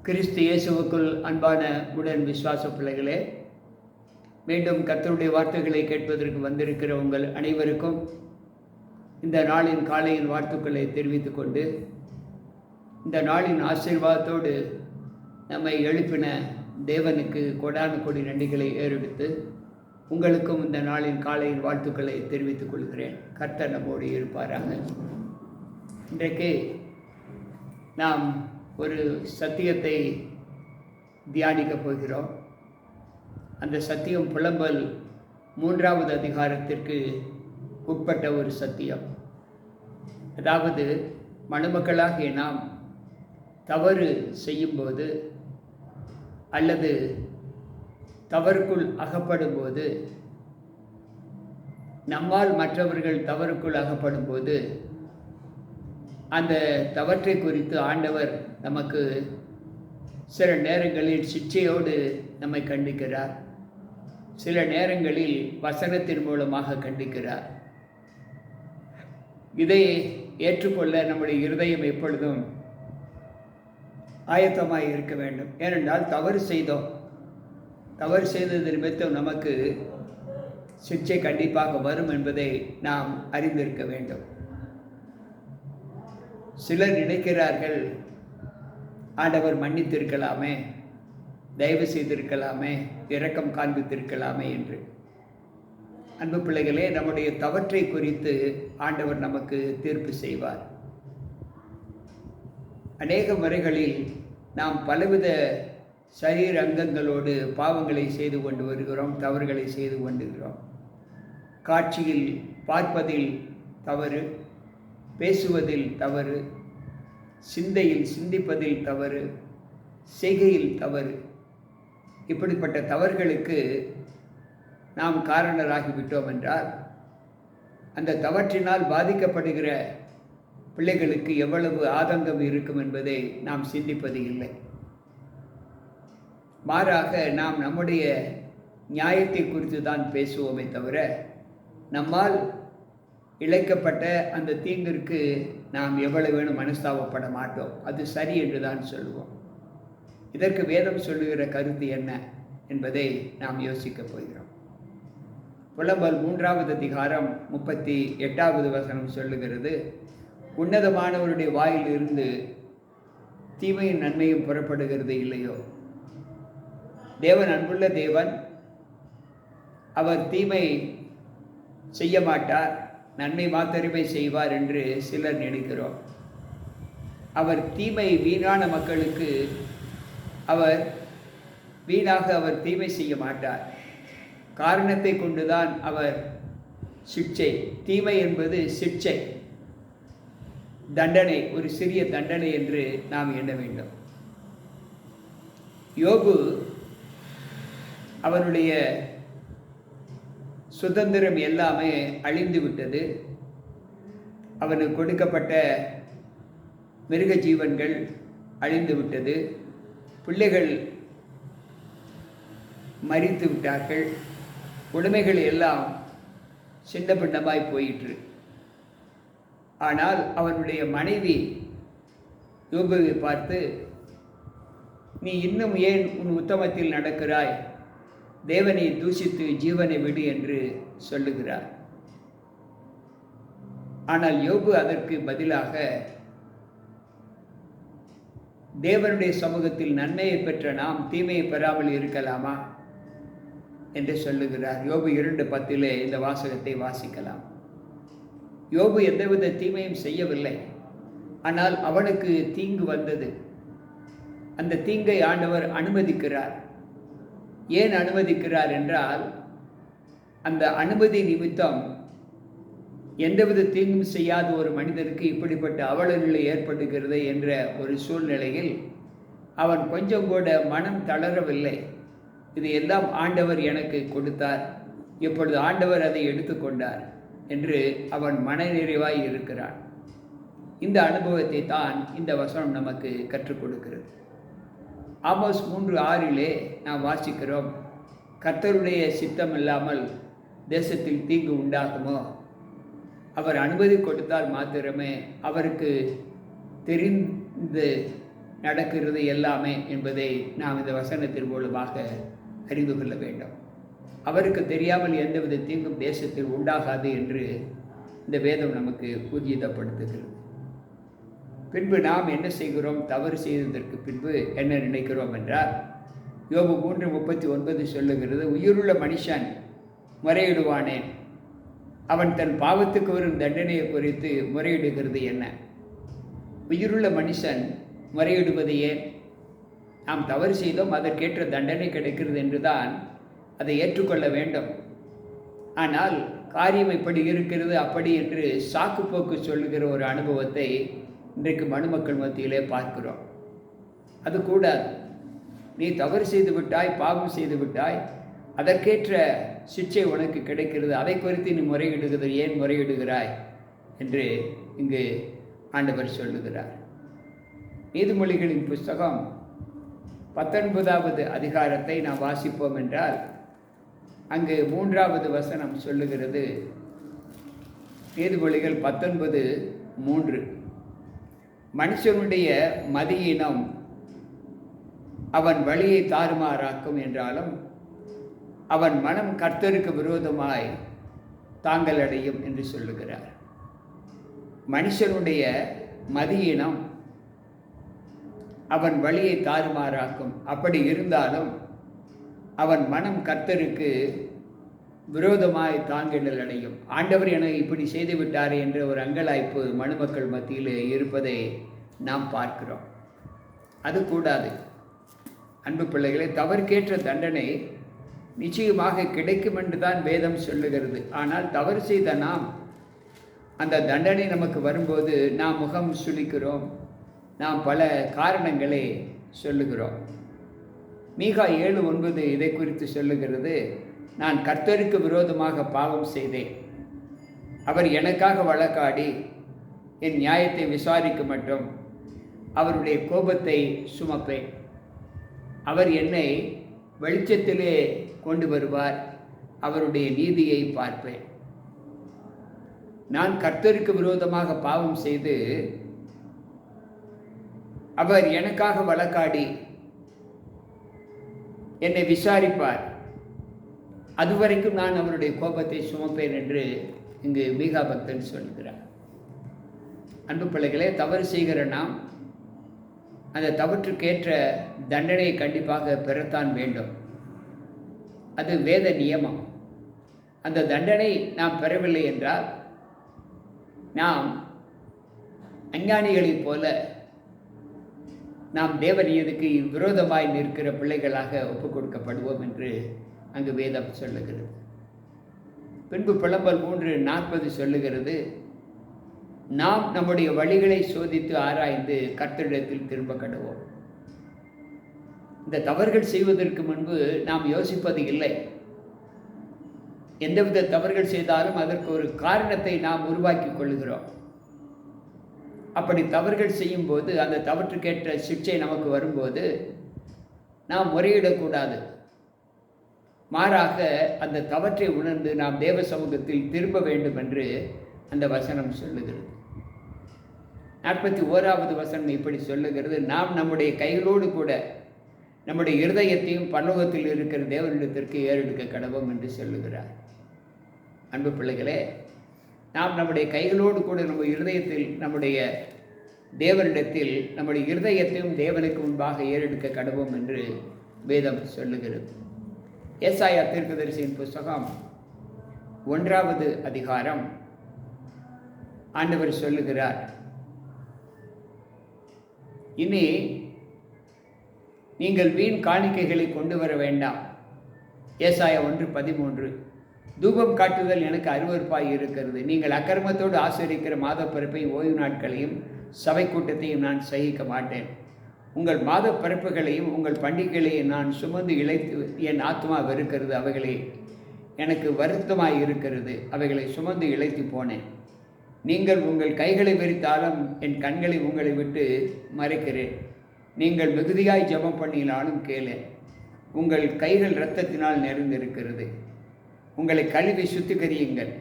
கிறிஸ்து இயேசுவுக்குள் அன்பான உடன் விசுவாச பிள்ளைகளே, மீண்டும் கர்த்தருடைய வார்த்தைகளை கேட்பதற்கு வந்திருக்கிற உங்கள் அனைவருக்கும் இந்த நாளின் காலையின் வாழ்த்துக்களை தெரிவித்துக் கொண்டு, இந்த நாளின் ஆசீர்வாதத்தோடு நம்மை எழுப்பின தேவனுக்கு கொடான கொடி நன்றிகளை ஏறெடுத்து உங்களுக்கும் இந்த நாளின் காலையின் வாழ்த்துக்களை தெரிவித்துக் கொள்கிறேன். கர்த்தர் நம்மோடு இருப்பாராக. இன்றைக்கு நாம் ஒரு சத்தியத்தை தியானிக்கப் போகிறோம். அந்த சத்தியம் புலம்பல் 3வது அதிகாரத்திற்கு உட்பட்ட ஒரு சத்தியம். அதாவது, மணமக்களாகிய நாம் தவறு செய்யும்போது அல்லது தவறுக்குள் அகப்படும்போது, நம்மால் மற்றவர்கள் தவறுக்குள் அகப்படும்போது, அந்த தவற்றை குறித்து ஆண்டவர் நமக்கு சில நேரங்களில் சிட்சையோடு நம்மை கண்டிக்கிறார், சில நேரங்களில் வசனத்தின் மூலமாக கண்டிக்கிறார். இதை ஏற்றுக்கொள்ள நம்முடைய இருதயம் எப்பொழுதும் ஆயத்தமாக இருக்க வேண்டும். ஏனென்றால் தவறு செய்தது நிமித்தம் நமக்கு சிட்சை கண்டிப்பாக வரும் என்பதை நாம் அறிந்திருக்க வேண்டும். சிலர் நினைக்கிறார்கள், ஆண்டவர் மன்னித்திருக்கலாமே, தயவு செய்திருக்கலாமே, இரக்கம் காண்பித்திருக்கலாமே என்று. அன்பு பிள்ளைகளே, நம்முடைய தவற்றை குறித்து ஆண்டவர் நமக்கு தீர்ப்பு செய்வார். அநேக முறைகளில் நாம் பலவித சரீர அங்கங்களோடு பாவங்களை செய்து கொண்டு வருகிறோம், தவறுகளை செய்து கொண்டுகிறோம். காட்சியில் பார்ப்பதில் தவறு, பேசுவதில் தவறு, சிந்தையில் சிந்திப்பதில் தவறு, செய்கையில் தவறு. இப்படிப்பட்ட தவறுகளுக்கு நாம் காரணராகிவிட்டோம் என்றால், அந்த தவற்றினால் பாதிக்கப்படுகிற பிள்ளைகளுக்கு எவ்வளவு ஆதங்கம் இருக்கும் என்பதை நாம் சிந்திப்பது இல்லை. மாறாக நாம் நம்முடைய நியாயத்தை குறித்து தான் பேசுவோமே தவிர, நம்மால் இழைக்கப்பட்ட அந்த தீங்கிற்கு நாம் எவ்வளவு வேணும் மனஸ்தாபப்பட மாட்டோம். அது சரி என்று தான் சொல்லுவோம். இதற்கு வேதம் சொல்லுகிற கருத்து என்ன என்பதை நாம் யோசிக்கப் போகிறோம். புலம்பல் 3வது அதிகாரம் 38வது வசனம் சொல்லுகிறது, உன்னதமானவருடைய வாயில் இருந்து தீமையும் நன்மையும் புறப்படுகிறது இல்லையோ. தேவன் அன்புள்ள தேவன். அவர் தீமை செய்ய மாட்டார், நன்மை மாத்திரமே செய்வார் என்று சிலர் நினைக்கிறோம். அவர் தீமை வீணான மக்களுக்கு வீணாக அவர் தீமை செய்ய மாட்டார். காரணத்தை கொண்டுதான் அவர் சிட்சை. தீமை என்பது சிட்சை, தண்டனை, ஒரு சிறிய தண்டனை என்று நாம் எண்ண வேண்டும். யோபு அவனுடைய சுதந்திரம் எல்லாமே அழிந்து விட்டது. அவனுக்கு கொடுக்கப்பட்ட மிருக ஜீவன்கள் அழிந்து விட்டது. பிள்ளைகள் மரித்து விட்டார்கள். உடைமைகள் எல்லாம் சின்ன பின்னமாய் போயிற்று. ஆனால் அவனுடைய மனைவி யோபுவை பார்த்து, நீ இன்னும் ஏன் உன் உத்தமத்தில் நடக்கிறாய்? தேவனை தூஷித்து ஜீவனை விடு என்று சொல்லுகிறார். ஆனால் யோபு அதற்கு பதிலாக, தேவனுடைய சமூகத்தில் நன்மையை பெற்ற நாம் தீமையை பெறாமல் இருக்கலாமா என்று சொல்லுகிறார். யோபு 2:10 இந்த வாசகத்தை வாசிக்கலாம். யோபு எந்தவித தீமையும் செய்யவில்லை, ஆனால் அவனுக்கு தீங்கு வந்தது. அந்த தீங்கை ஆண்டவர் அனுமதிக்கிறார். ஏன் அனுமதிக்கிறார் என்றால், அந்த அனுமதி நிமித்தம் எந்தவித தீங்கும் செய்யாத ஒரு மனிதனுக்கு இப்படிப்பட்ட அவல நிலை ஏற்படுகிறது என்ற ஒரு சூழ்நிலையில் அவன் கொஞ்சம் கூட மனம் தளரவில்லை. இது எல்லாம் ஆண்டவர் எனக்கு கொடுத்தார், இப்பொழுது ஆண்டவர் அதை எடுத்துக்கொண்டார் என்று அவன் மனநிறைவாய் இருக்கிறான். இந்த அனுபவத்தை தான் இந்த வசனம் நமக்கு கற்றுக் கொடுக்கிறது. ஆமோஸ் 3:6 நாம் வாசிக்கிறோம், கர்த்தருடைய சித்தம் இல்லாமல் தேசத்தில் தீங்கு உண்டாகுமோ? அவர் அனுமதி கொடுத்தால் மாத்திரமே அவருக்கு தெரிந்து நடக்கிறது எல்லாமே என்பதை நாம் இந்த வசனத்தின் மூலமாக அறிந்து கொள்ள வேண்டும். அவருக்கு தெரியாமல் எந்தவித தீங்கும் தேசத்தில் உண்டாகாது என்று இந்த வேதம் நமக்கு ஊர்ஜிதப்படுத்துகிறது. பின்பு நாம் என்ன செய்கிறோம்? தவறு செய்ததற்கு பின்பு என்ன நினைக்கிறோம் என்றால், யோபு 3:39 சொல்லுகிறது, உயிருள்ள மனுஷன் முறையிடுவானேன், அவன் தன் பாவத்துக்கு வரும் தண்டனையை குறித்து முறையிடுகிறது என்ன? உயிருள்ள மனுஷன் முறையிடுவது ஏன்? நாம் தவறு செய்தோம், அதற்கேற்ற தண்டனை கிடைக்கிறது என்றுதான் அதை ஏற்றுக்கொள்ள வேண்டும். ஆனால் காரியம் இப்படி இருக்கிறது அப்படி என்று சாக்கு போக்கு சொல்லுகிற ஒரு அனுபவத்தை இன்றைக்கு மனுமக்கள் மத்தியிலே பார்க்கிறோம். அது கூடாது. நீ தவறு செய்து விட்டாய், பாவம் செய்து விட்டாய், அதற்கேற்ற சிக்ஷை உனக்கு கிடைக்கிறது, அதை குறித்து நீ முறையிடுகிறது ஏன் முறையிடுகிறாய் என்று இங்கு ஆண்டவர் சொல்லுகிறார். நீதிமொழிகளின் புஸ்தகம் 19வது அதிகாரத்தை நாம் வாசிப்போம் என்றால், அங்கு 3வது வசனம் சொல்லுகிறது. நீதிமொழிகள் 19:3, மனுஷனுடைய மதியினம் அவன் வழியை தாறுமாறாக்கும் என்றாலும் அவன் மனம் கர்த்தருக்கு விரோதமாய் தாங்கள் அடையும் என்று சொல்லுகிறார். மனுஷனுடைய மதியினம் அவன் வழியை தாறுமாறாக்கும், அப்படி இருந்தாலும் அவன் மனம் கர்த்தருக்கு விரோதமாய் தாங்கிடல் அடையும். ஆண்டவர் என இப்படி செய்து விட்டார் என்ற ஒரு அங்கலாய்ப்பு மனுமக்கள் மத்தியில் இருப்பதை நாம் பார்க்கிறோம். அது கூடாது. அன்பு பிள்ளைகளை, தவறுக்கேற்ற தண்டனை நிச்சயமாக கிடைக்கும் என்று தான் வேதம் சொல்லுகிறது. ஆனால் தவறு செய்த நாம் அந்த தண்டனை நமக்கு வரும்போது நாம் முகம் சுளிக்கிறோம், நாம் பல காரணங்களை சொல்லுகிறோம். மீகா 7:9 இதை குறித்து சொல்லுகிறது, நான் கர்த்தருக்கு விரோதமாக பாவம் செய்தேன், அவர் எனக்காக வழக்காடி என் நியாயத்தை விசாரிக்க மட்டும் அவருடைய கோபத்தை சுமப்பேன், அவர் என்னை வெளிச்சத்திலே கொண்டு வருவார், அவருடைய நீதியை பார்ப்பேன். நான் கர்த்தருக்கு விரோதமாக பாவம் செய்து அவர் எனக்காக வழக்காடி என்னை விசாரிப்பார், அதுவரைக்கும் நான் அவருடைய கோபத்தை சுமப்பேன் என்று இங்கு மீகா பக்தன் சொல்கிறார். அன்பு பிள்ளைகளே, தவறு செய்கிற நாம் அந்த தவற்றுக்கேற்ற தண்டனையை கண்டிப்பாக பெறத்தான் வேண்டும். அது வேத நியமம். அந்த தண்டனை நாம் பெறவில்லை என்றால் நாம் அஞ்ஞானிகளைப் போல நாம் தேவநீதிக்கு விரோதமாய் நிற்கிற பிள்ளைகளாக ஒப்புக் கொடுக்கப்படுவோம் என்று அங்கு வேதம் சொல்லுகிறது. பின்பு புலம்பல் 3:40 சொல்லுகிறது, நாம் நம்முடைய வழிகளை சோதித்து ஆராய்ந்து கர்த்தரிடத்தில் திரும்ப கடவோம். இந்த தவறுகள் செய்வதற்கு முன்பு நாம் யோசிப்பது இல்லை. எந்தவித தவறுகள் செய்தாலும் அதற்கு ஒரு காரணத்தை நாம் உருவாக்கி கொள்கிறோம். அப்படி தவறுகள் செய்யும் போது அந்த தவற்றுக்கேற்ற சிக்ஷை நமக்கு வரும்போது நாம் முறையிடக்கூடாது. மாறாக அந்த தவற்றை உணர்ந்து நாம் தேவ சமூகத்தில் திரும்ப வேண்டும் என்று அந்த வசனம் சொல்லுகிறது. 41வது வசனம் இப்படி சொல்லுகிறது, நாம் நம்முடைய கைகளோடு கூட நம்முடைய இருதயத்தையும் பரலோகத்தில் இருக்கிற தேவனிடத்திற்கு ஏறெடுக்க கடவோம் என்று சொல்லுகிறார். அன்பு பிள்ளைகளே, நாம் நம்முடைய கைகளோடு கூட நம்ம இருதயத்தில் நம்முடைய தேவனிடத்தில் நம்முடைய இருதயத்தையும் தேவனுக்கு முன்பாக ஏறெடுக்க கடவோம் என்று வேதம் சொல்லுகிறது. ஏசாயா தீர்க்கதரிசியின் புஸ்தகம் 1வது அதிகாரம் ஆண்டவர் சொல்லுகிறார், இனி நீங்கள் வீண் காணிக்கைகளை கொண்டு வர வேண்டாம். ஏசாயா 1:13, தூபம் காட்டுதல் எனக்கு அருவருப்பாய் இருக்கிறது. நீங்கள் அக்கிரமத்தோடு ஆசரிக்கிற மாத பிறப்பையும் ஓய்வு நாட்களையும் சபை கூட்டத்தையும் நான் சகிக்க மாட்டேன். உங்கள் மாத பிறப்புகளையும் உங்கள் பண்டிகைகளையும் நான் சுமந்து இழைத்து என் ஆத்மா வெறுக்கிறது. அவைகளை எனக்கு வருத்தமாய் இருக்கிறது. அவைகளை சுமந்து இழைத்து போனேன். நீங்கள் உங்கள் கைகளை விரித்தாலும் என் கண்களை உங்களை விட்டு மறைக்கிறேன். நீங்கள் மிகுதியாய் ஜெபம் பண்ணினாலும் கேளேன். உங்கள் கைகள் இரத்தத்தினால் நிறைந்திருக்கிறது. உங்களை கழுவி சுத்திகரியுங்கள்.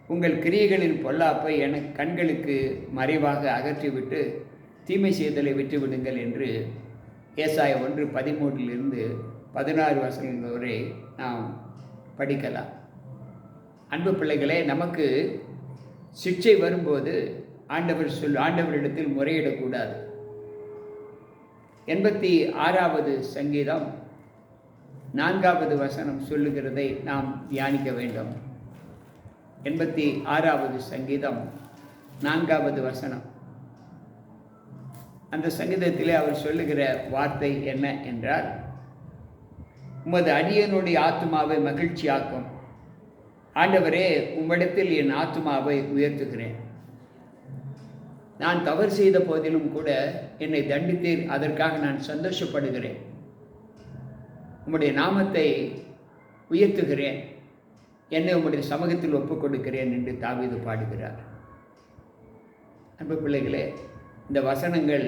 உங்கள் கிரியைகளின் பொல்லாப்பை எனக்கு கண்களுக்கு மறைவாக அகற்றிவிட்டு தீமை செய்தலை விட்டுவிடுங்கள் என்று ஏசாயா 1:13 16 வசனங்கள் வரை நாம் படிக்கலாம். அன்பு பிள்ளைகளே, நமக்கு சிக்ஷை வரும்போது ஆண்டவரிடத்தில் முறையிடக்கூடாது. 86வது சங்கீதம் 4வது வசனம் சொல்லுகிறதை நாம் தியானிக்க வேண்டும். 86வது சங்கீதம் 4வது வசனம். அந்த சங்கீதத்திலே அவர் சொல்லுகிற வார்த்தை என்ன என்றால், உமது அடியனுடைய ஆத்துமாவை மகிழ்ச்சியாக்கும். ஆண்டவரே, உம்மிடத்தில் என் ஆத்துமாவை உயர்த்துகிறேன். நான் தவறு செய்த போதிலும் கூட என்னை தண்டித்தீர், அதற்காக நான் சந்தோஷப்படுகிறேன். உம்முடைய நாமத்தை உயர்த்துகிறேன், என்னை உம்முடைய சமூகத்தில் ஒப்புக் கொடுக்கிறேன் என்று தாவீது பாடுகிறார். அன்பு பிள்ளைகளே, இந்த வசனங்கள்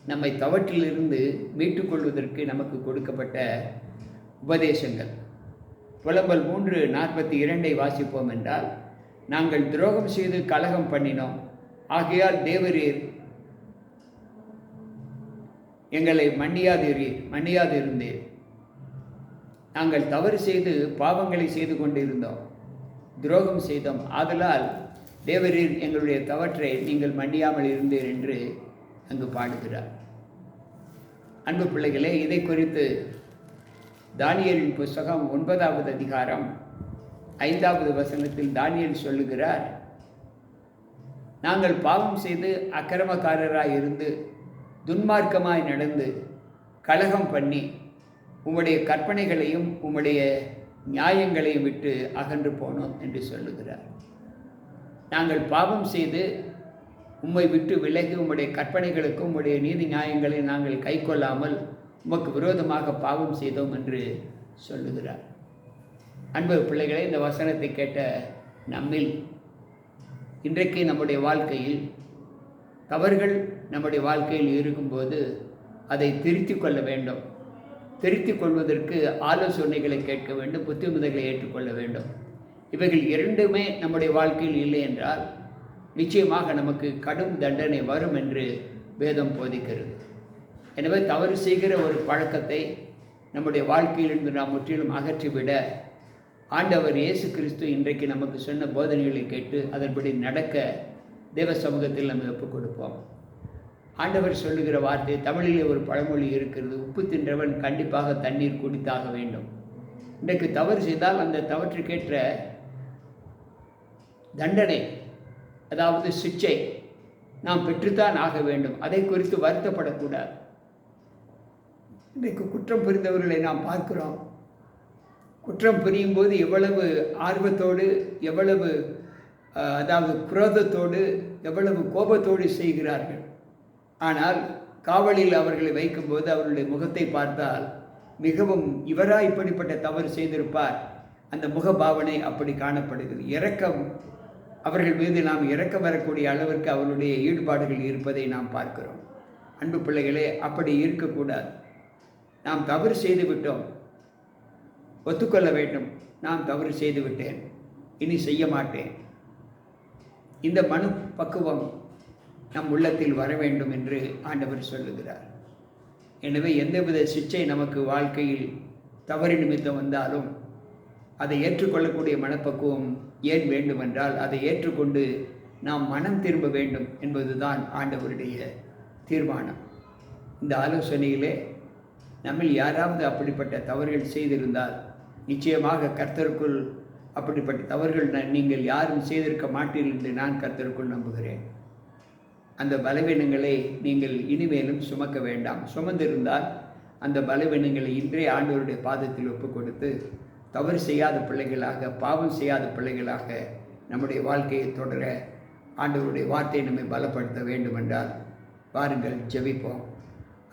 நம்மை தவற்றிலிருந்து மீட்டுக்கொள்வதற்கு நமக்கு கொடுக்கப்பட்ட உபதேசங்கள். புலம்பல் 3:42 வாசிப்போம் என்றால், நாங்கள் துரோகம் செய்து கலகம் பண்ணினோம், ஆகையால் தேவரீர் எங்களை மன்னியாதிருந்தீர். நாங்கள் தவறு செய்து பாவங்களை செய்து கொண்டிருந்தோம், துரோகம் செய்தோம், ஆதலால் தேவரீர் எங்களுடைய தவற்றை நீங்கள் மன்னியாமல் இருந்தீர் என்று அங்கு பாடுகிறார். அன்பு பிள்ளைகளே, இதை குறித்து தானியேலின் புஸ்தகம் 9வது அதிகாரம் 5வது வசனத்தில் தானியேல் சொல்லுகிறார், நாங்கள் பாவம் செய்து அக்கிரமக்காரராய் இருந்து துன்மார்க்கமாய் நடந்து கலகம் பண்ணி உம்முடைய கற்பனைகளையும் உம்முடைய நியாயங்களையும் விட்டு அகன்று போனோம் என்று சொல்லுகிறார். நாங்கள் பாவம் செய்து உம்மை விட்டு விலகி உம்முடைய கற்பனைகளுக்கும் உம்முடைய நீதி நியாயங்களை நாங்கள் கை கொள்ளாமல் உமக்கு விரோதமாக பாவம் செய்தோம் என்று சொல்லுகிறார். அன்பு பிள்ளைகளே, இந்த வசனத்தை கேட்ட நம்மில் இன்றைக்கு நம்முடைய வாழ்க்கையில் தவறுகள் நம்முடைய வாழ்க்கையில் இருக்கும்போது அதை திருத்திக் கொள்ள வேண்டும். திருத்திக் கொள்வதற்கு ஆலோசனைகளை கேட்க வேண்டும், புத்திமதிகளை ஏற்றுக்கொள்ள வேண்டும். இவைகள் இரண்டுமே நம்முடைய வாழ்க்கையில் இல்லை என்றால் நிச்சயமாக நமக்கு கடும் தண்டனை வரும் என்று வேதம் போதிக்கிறது. எனவே தவறு செய்கிற ஒரு பழக்கத்தை நம்முடைய வாழ்க்கையிலிருந்து நாம் முற்றிலும் அகற்றிவிட ஆண்டவர் இயேசு கிறிஸ்து இன்றைக்கு நமக்கு சொன்ன போதனைகளை கேட்டு அதன்படி நடக்க தேவ சமூகத்தில் நம்ம ஒப்புக் கொடுப்போம். ஆண்டவர் சொல்லுகிற வார்த்தை, தமிழிலே ஒரு பழமொழி இருக்கிறது, உப்பு தின்றவன் கண்டிப்பாக தண்ணீர் குடித்தாக வேண்டும். இன்றைக்கு தவறு செய்தால் அந்த தவற்றுக்கேற்ற தண்டனை, அதாவது சிக்ஷை நாம் பெற்றுத்தான் ஆக வேண்டும். அதை குறித்து வருத்தப்படக்கூடாது. இன்றைக்கு குற்றம் புரிந்தவர்களை நாம் பார்க்கிறோம். குற்றம் புரியும் போது எவ்வளவு ஆர்வத்தோடு, எவ்வளவு அதாவது குரோதத்தோடு, எவ்வளவு கோபத்தோடு செய்கிறார்கள். ஆனால் காவலில் அவர்களை வைக்கும்போது அவர்களுடைய முகத்தை பார்த்தால் மிகவும் இவரா இப்படிப்பட்ட தவறு செய்திருப்பார், அந்த முகபாவனை அப்படி காணப்படுகிறது. இரக்கம், அவர்கள் மீது நாம் இரக்கம் வரக்கூடிய அளவிற்கு அவருடைய ஈடுபாடுகள் இருப்பதை நாம் பார்க்கிறோம். அன்பு பிள்ளைகளே, அப்படி இருக்கக்கூடாது. நாம் தவறு செய்து விட்டோம், ஒத்துக்கொள்ள வேண்டும். நான் தவறு செய்து விட்டேன், இனி செய்ய மாட்டேன். இந்த மனு பக்குவம் நம் உள்ளத்தில் வர வேண்டும் என்று ஆண்டவர் சொல்லுகிறார். எனவே எந்தவித சிக்ஷை நமக்கு வாழ்க்கையில் தவறு நிமித்தம் வந்தாலும் அதை ஏற்றுக்கொள்ளக்கூடிய மனப்பக்குவம் ஏன் வேண்டுமென்றால் அதை ஏற்றுக்கொண்டு நாம் மனம் திரும்ப வேண்டும் என்பதுதான் ஆண்டவருடைய தீர்மானம். இந்த ஆலோசனையிலே நம்மில் யாராவது அப்படிப்பட்ட தவறுகள் செய்திருந்தால் நிச்சயமாக கர்த்தருக்குள் அப்படிப்பட்ட தவறுகள் நீங்கள் யாரும் செய்திருக்க மாட்டீர்கள் என்று நான் கர்த்தருக்குள் நம்புகிறேன். அந்த பலவீனங்களை நீங்கள் இனிமேலும் சுமக்க வேண்டாம். சுமந்திருந்தால் அந்த பலவீனங்களை இன்றே ஆண்டவருடைய பாதத்தில் ஒப்புக் கொடுத்து தவறு செய்யாத பிள்ளைகளாக, பாவம் செய்யாத பிள்ளைகளாக நம்முடைய வாழ்க்கையை தொடர ஆண்டவருடைய வார்த்தையை நம்மை பலப்படுத்த வேண்டுமென்றால் வாருங்கள் ஜெபிப்போம்.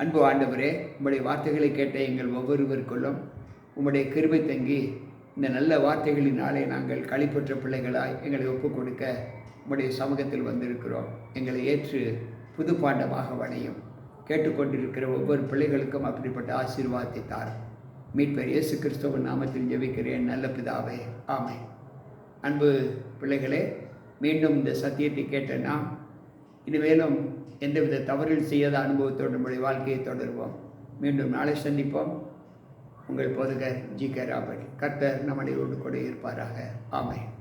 அன்பு ஆண்டவரே, உம்முடைய வார்த்தைகளை கேட்ட எங்கள் ஒவ்வொருவருக்குள்ளும் உம்முடைய கிருபை தங்கி இந்த நல்ல வார்த்தைகளினாலே நாங்கள் களிப்பற்ற பிள்ளைகளாய் எங்களை ஒப்புக் கொடுக்க உம்முடைய சமூகத்தில் வந்திருக்கிறோம். எங்களை ஏற்று புது பாண்டமாக வணையும். கேட்டுக்கொண்டிருக்கிற ஒவ்வொரு பிள்ளைகளுக்கும் அப்படிப்பட்ட ஆசீர்வாதத்தை தாரும். மீட்பர் இயேசு கிறிஸ்துவின் நாமத்தில் ஜெபிக்கிறேன் நல்ல பிதாவே, ஆமென். அன்பு பிள்ளைகளே, மீண்டும் இந்த சத்தியத்தை கேட்ட நாம் இனிமேலும் எந்தவித தவறில் செய்யாத அனுபவத்தோடு நம்முடைய வாழ்க்கையை தொடருவோம். மீண்டும் நாளை சந்திப்போம். உங்கள் போதகர் ஜி.கே. ராபர்ட். கர்த்தர் நம்மளோடு கூட இருப்பாராக. ஆமென்.